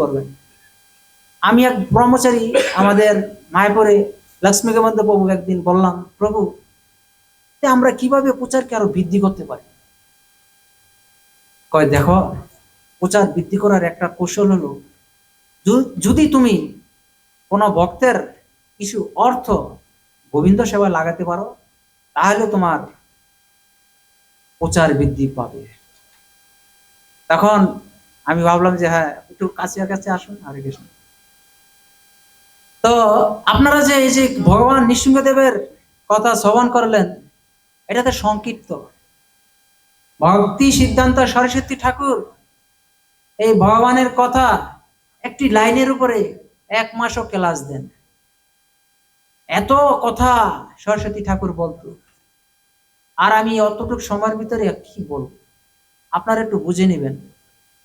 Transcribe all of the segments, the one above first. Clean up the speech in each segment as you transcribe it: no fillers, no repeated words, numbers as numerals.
করবেন। আমি এক ব্রহ্মচারী আমাদের মায়াপুরে লক্ষ্মীকান্ত প্রভু একদিন বললাম, প্রভু আমরা কিভাবে প্রচারকে আরো বৃদ্ধি করতে পারি? কয় দেখো, প্রচার বৃদ্ধি করার একটা কৌশল হলো, যদি তুমি কোনো ভক্তের কিছু অর্থ গোবিন্দ সেবায় লাগাতে পারো, তাহলে তোমার প্রচার বৃদ্ধি পাবে। তখন আমি ভাবলাম যে হ্যাঁ, একটু কাছে কাছে আসুন। হরে কৃষ্ণ। তো আপনারা যে এই যে ভগবান নৃসিংহদেবের কথা শ্রবণ করলেন, এটাতে সংক্ষিপ্ত। ভক্তি সিদ্ধান্ত সরস্বতী ঠাকুর এই ভগবানের কথা একটি লাইনের উপরে 1 মাসও ক্লাস দেন। এত কথা সরস্বতী ঠাকুর বলতো, আর আমি অতটুকু সময়ের ভিতরে কি বলবো, আপনারা একটু বুঝে নেবেন।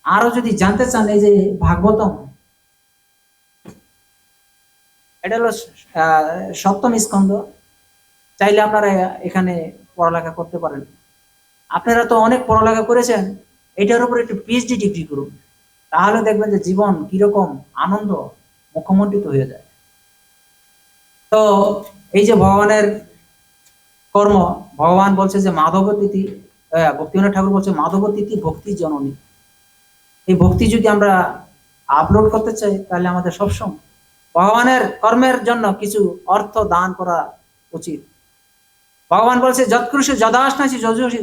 আরো যদি জানতে চান, এই যে ভাগবতম, এটা হলো 7ম স্কন্ধ। চাইলে আপনারা এখানে পড়ালেখা করতে পারেন। আপনারা তো অনেক পড়ালেখা করেছেন, এটার উপর একটু পিএইচডি ডিগ্রি করুন, তাহলে দেখবেন যে জীবন কিরকম আনন্দ মুখমণ্ডিত হয়ে যায়। তো এই যে ভগবানের কর্ম, ভগবান বলছে যে মাধব তিথি, ভক্তিবিনোদ ঠাকুর বলছে মাধব তিথি ভক্তি জননী। এই ভক্তি যদি আমরা আপলোড করতে চাই, তাহলে আমাদের সবসময় ভগবানের কর্মের জন্য কিছু অর্থ দান করা উচিত। ভগবান বলছে যৎকৃষি যদাসনাসি যজসি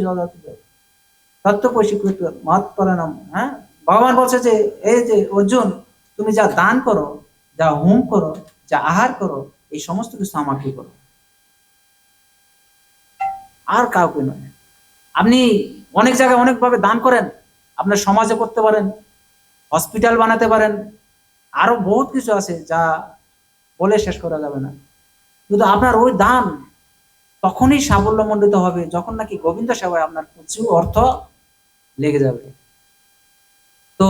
তত্ত্বপৈশীকৃত মহৎ পরিণাম। হ্যাঁ, ভগবান বলছে যে এই যে অর্জুন, তুমি যা দান করো, যা হোম করো, যা আহার করো, এই সমস্ত কিছু আমাকে করো, আর কাউকে নয়। আপনি অনেক জায়গায় অনেকভাবে দান করেন, আপনার সমাজে করতে পারেন, হসপিটাল বানাতে পারেন, আরো বহুত কিছু আছে যা বলে শেষ করা যাবে না। কিন্তু আপনার ওই দান তখনই সাফল্যমণ্ডিত হবে যখন নাকি গোবিন্দ সেবায় আপনার কিছু অর্থ লেগে যাবে। তো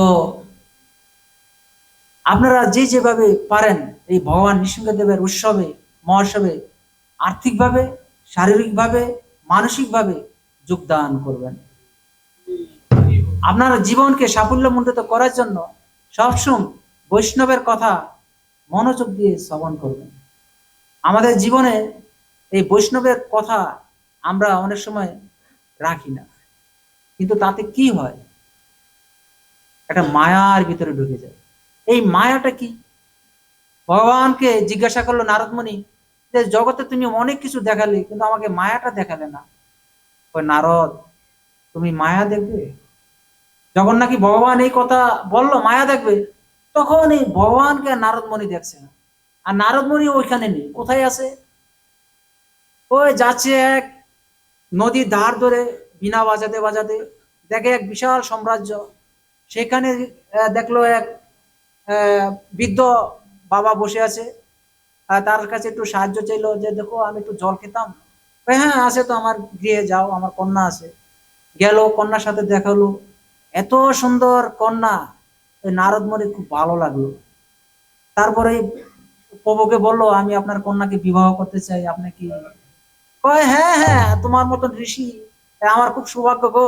আপনারা যে যেভাবে পারেন এই ভগবান নৃসিংহদেবের উৎসবে মহোৎসবে আর্থিকভাবে, শারীরিকভাবে, মানসিকভাবে যোগদান করবেন। আপনার জীবনকে সাফল্যমণ্ডিত করার জন্য সবসময় বৈষ্ণবের কথা মনোযোগ দিয়ে শ্রবণ করবেন। আমাদের জীবনে এই বৈষ্ণবের কথা আমরা অনেক সময় রাখি না, কিন্তু তাতে কি হয়, একটা মায়ার ভিতরে ঢুকে যায়। এই মায়াটা কি? ভগবানকে জিজ্ঞাসা করলো নারদমণি যে জগতে তুমি অনেক কিছু দেখালে, কিন্তু আমাকে মায়াটা দেখালে না। ওই নারদ, তুমি মায়া দেখবে? যখন নাকি ভগবান এই কথা বললো মায়া দেখবে, তখন এই ভগবানকে নারদমণি দেখছে না। আর নারদমণি ওইখানে নেই, কোথায় আছে? ওই যাচ্ছে এক নদীর ধার ধরে বীণা বাজাতে বাজাতে, দেখে এক বিশাল সাম্রাজ্য। সেখানে দেখলো এক বৃদ্ধ বাবা বসে আছে। তার কাছে একটু সাহায্য চাইলো যে দেখো আমি একটু জল খেতাম। হ্যাঁ আছে তো, আমার গৃহে যাও, আমার কন্যা আছে। গেল, কন্যার সাথে দেখা হলো। এত সুন্দর কন্যা, ওই নারদমণির খুব ভালো লাগলো। তারপরে প্রভুকে বললো আমি আপনার কন্যাকে বিবাহ করতে চাই, আপনি কি? কয় হ্যাঁ হ্যাঁ, তোমার মতন ঋষি আমার খুব সৌভাগ্য গো,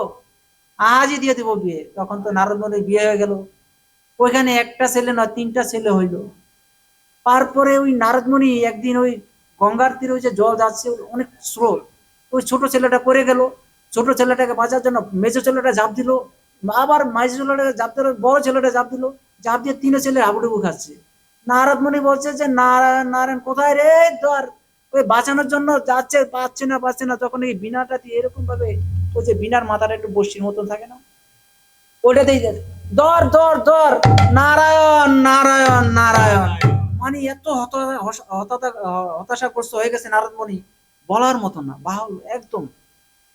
আজই দিয়ে দিব বিয়ে। তখন তো নারদমণির বিয়ে হয়ে গেল। ওইখানে একটা ছেলে নয়, 3টা ছেলে হইলো। তারপরে ওই নারদমণি একদিন ওই গঙ্গার তীরে ওই যে জল যাচ্ছে অনেক স্রোত, ওই ছোট ছেলেটা পড়ে গেল। ছোট ছেলেটাকে বাঁচার জন্য মেজো ছেলেটা ঝাঁপ দিল, আবার মাঝে ছেলেটাকে ঝাঁপ দিল, বড় ছেলেটা ঝাঁপ দিল। ঝাঁপ দিয়ে 3 ছেলে হাবুডুবু খাচ্ছে। নারদমণি বলছে যে নারায়ণ নারায়ণ কোথায় রে ধর। ওই বাঁচানোর জন্য যাচ্ছে, পাচ্ছে না পাচ্ছে না। যখন এই বিনাটা দিয়ে এরকম ভাবে, ওই যে বিনার মাথাটা একটু বসির মতন থাকে না, ওটাতেই দর দর দর, নারায়ণ নারায়ণ নারায়ণ। মানে এত হতাশাগ্রস্ত হয়ে গেছে নারদমণি, বলার মতো না, বাহুল একদম।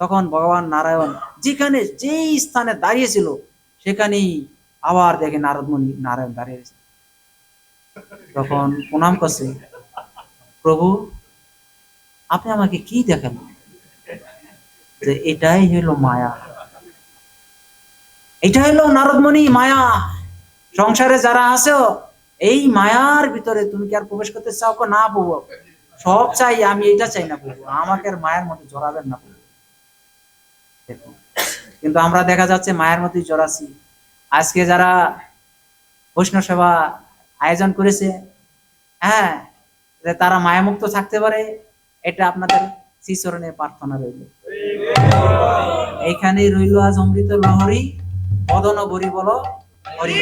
তখন ভগবান নারায়ণ যেখানে যেই স্থানে দাঁড়িয়েছিল, সেখানেই আবার দেখে নারদমণি নারায়ণ দাঁড়িয়েছে। তখন প্রণাম করছে, প্রভু আপনি আমাকে কি দেখালেন? যে এটাই হলো মায়া, এটা হলো নারদমণি মায়া। সংসারে যারা আছে এই মায়ার ভিতরে তুমি কি আর প্রবেশ করতে চাও? না প্রভু, সব চাই, আমি এটা চাই না প্রভু, আমাকে আর মায়ের মধ্যে জড়াবেন না প্রভু। দেখুন, কিন্তু আমরা দেখা যাচ্ছে মায়ের মধ্যে জড়াচ্ছি। আজকে যারা বৈষ্ণব সেবা আয়োজন করেছে, হ্যাঁ, যে তারা মায়ামুক্ত থাকতে পারে, এটা আপনাদের শ্রীচরণে প্রার্থনা রইল। এইখানেই রইল আজ অমৃত লহরী, বদন বরি বল হরি।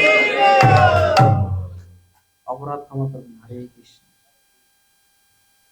অপরাধ ক্ষমা করবেন। হরে কৃষ্ণ।